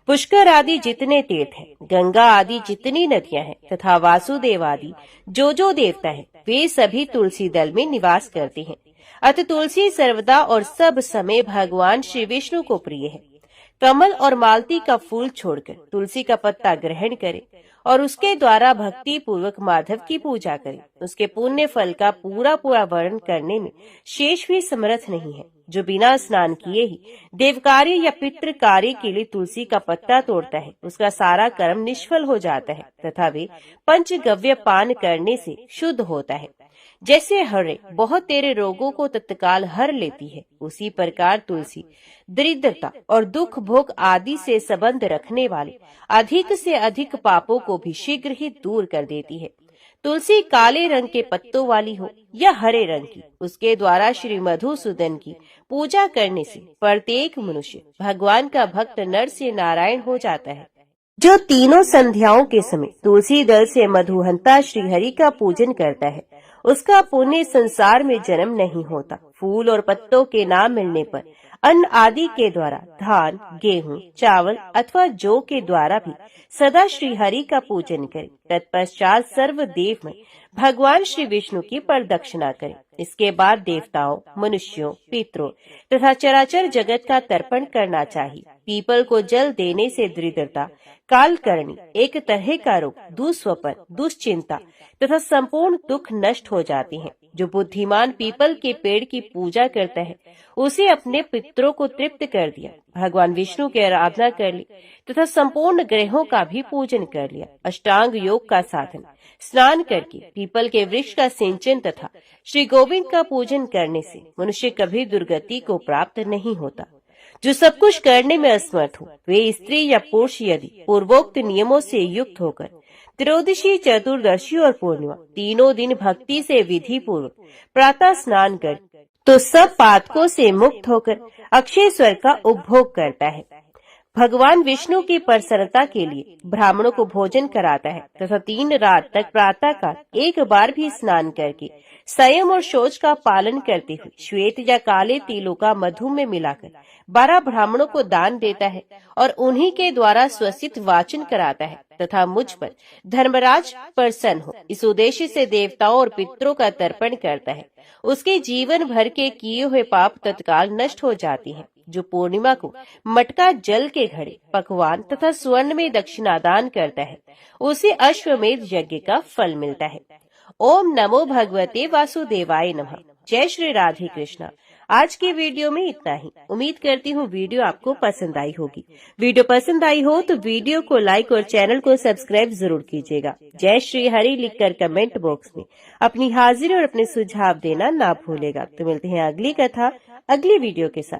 S1: पुष्कर आदि जितने तीर्थ हैं, गंगा आदि जितनी नदियां हैं तथा वासुदेव आदि जो देवता हैं, वे सभी तुलसी दल में निवास करते हैं। अतः तुलसी सर्वदा और सब समय भगवान श्री विष्णु को प्रिय है। कमल और मालती का फूल छोड़कर तुलसी का पत्ता ग्रहण करे और उसके द्वारा भक्ति पूर्वक माधव की पूजा करे। उसके पुण्य फल का पूरा वर्णन करने में शेष भी समर्थ नहीं है। जो बिना स्नान किए ही देव कार्य या पितृ कार्य के लिए तुलसी का पत्ता तोड़ता है, उसका सारा कर्म निष्फल हो जाता है तथा वे पंचगव्य पान करने से शुद्ध होता है। जैसे हरे बहुत तेरे रोगों को तत्काल हर लेती है, उसी प्रकार तुलसी दरिद्रता और दुख भोग आदि से संबंध रखने वाले अधिक से अधिक पापों को भी शीघ्र ही दूर कर देती है। तुलसी काले रंग के पत्तों वाली हो या हरे रंग की, उसके द्वारा श्री मधुसूदन की पूजा करने से प्रत्येक मनुष्य भगवान का भक्त नर से नारायण हो जाता है। जो तीनों संध्याओं के समय तुलसी दल से मधुहंता श्री हरि का पूजन करता है, उसका पुण्य संसार में जन्म नहीं होता। फूल और पत्तों के ना मिलने पर अन्न आदि के द्वारा धान, गेहूं, चावल अथवा जौ के द्वारा भी सदा श्री हरि का पूजन करे। तत्पश्चात सर्वदेव में भगवान श्री विष्णु की प्रदक्षिणा करे। इसके बाद देवताओं, मनुष्यों, पितरों तथा चराचर जगत का तर्पण करना चाहिए। पीपल को जल देने से दरिद्रता, कालकर्णी, एक तरह का रोग, दुस्वपन, दुश्चिंता तथा संपूर्ण दुख नष्ट हो जाते हैं। जो बुद्धिमान पीपल के पेड़ की पूजा करता है, उसे अपने पितरों को तृप्त कर दिया, भगवान विष्णु की आराधना कर ली तथा संपूर्ण ग्रहों का भी पूजन कर लिया। अष्टांग योग का साधन स्नान करके पीपल के वृक्ष का सिंचन तथा श्री गोविंद का पूजन करने से मनुष्य कभी दुर्गति को प्राप्त नहीं होता। जो सब कुछ करने में असमर्थ हो, वे स्त्री या पुरुष यदि पूर्वोक्त नियमों से युक्त होकर त्रयोदशी, चतुर्दशी और पूर्णिमा तीनों दिन भक्ति से विधि पूर्वक प्रातः स्नान कर तो सब पातकों से मुक्त होकर अक्षय स्वर्ग का उपभोग करता है। भगवान विष्णु की प्रसन्नता के लिए ब्राह्मणों को भोजन कराता है तथा 3 रात तक प्रातः काल एक बार भी स्नान करके संयम और शौच का पालन करते हुए श्वेत या काले तिलों का मधु में मिलाकर 12 ब्राह्मणों को दान देता है और उन्हीं के द्वारा स्वसित वाचन कराता है तथा मुझ पर धर्मराज प्रसन्न हो इस उद्देश्य से देवताओं और पितरों का तर्पण करता है। उसके जीवन भर के किए हुए पाप तत्काल नष्ट हो जाती हैं। जो पूर्णिमा को मटका जल के घड़े पकवान तथा स्वर्ण में दक्षिणादान करता है उसे अश्वमेध यज्ञ का फल मिलता है। ओम नमो भगवते वासुदेवाय नमः। जय श्री राधे कृष्णा। आज के वीडियो में इतना ही। उम्मीद करती हूँ वीडियो आपको पसंद आई होगी। वीडियो पसंद आई हो तो वीडियो को लाइक और चैनल को सब्सक्राइब जरूर कीजिएगा। जय श्री हरि लिखकर कमेंट बॉक्स में अपनी हाजिरी और अपने सुझाव देना ना भूलेगा। तो मिलते हैं अगली कथा अगली वीडियो के साथ।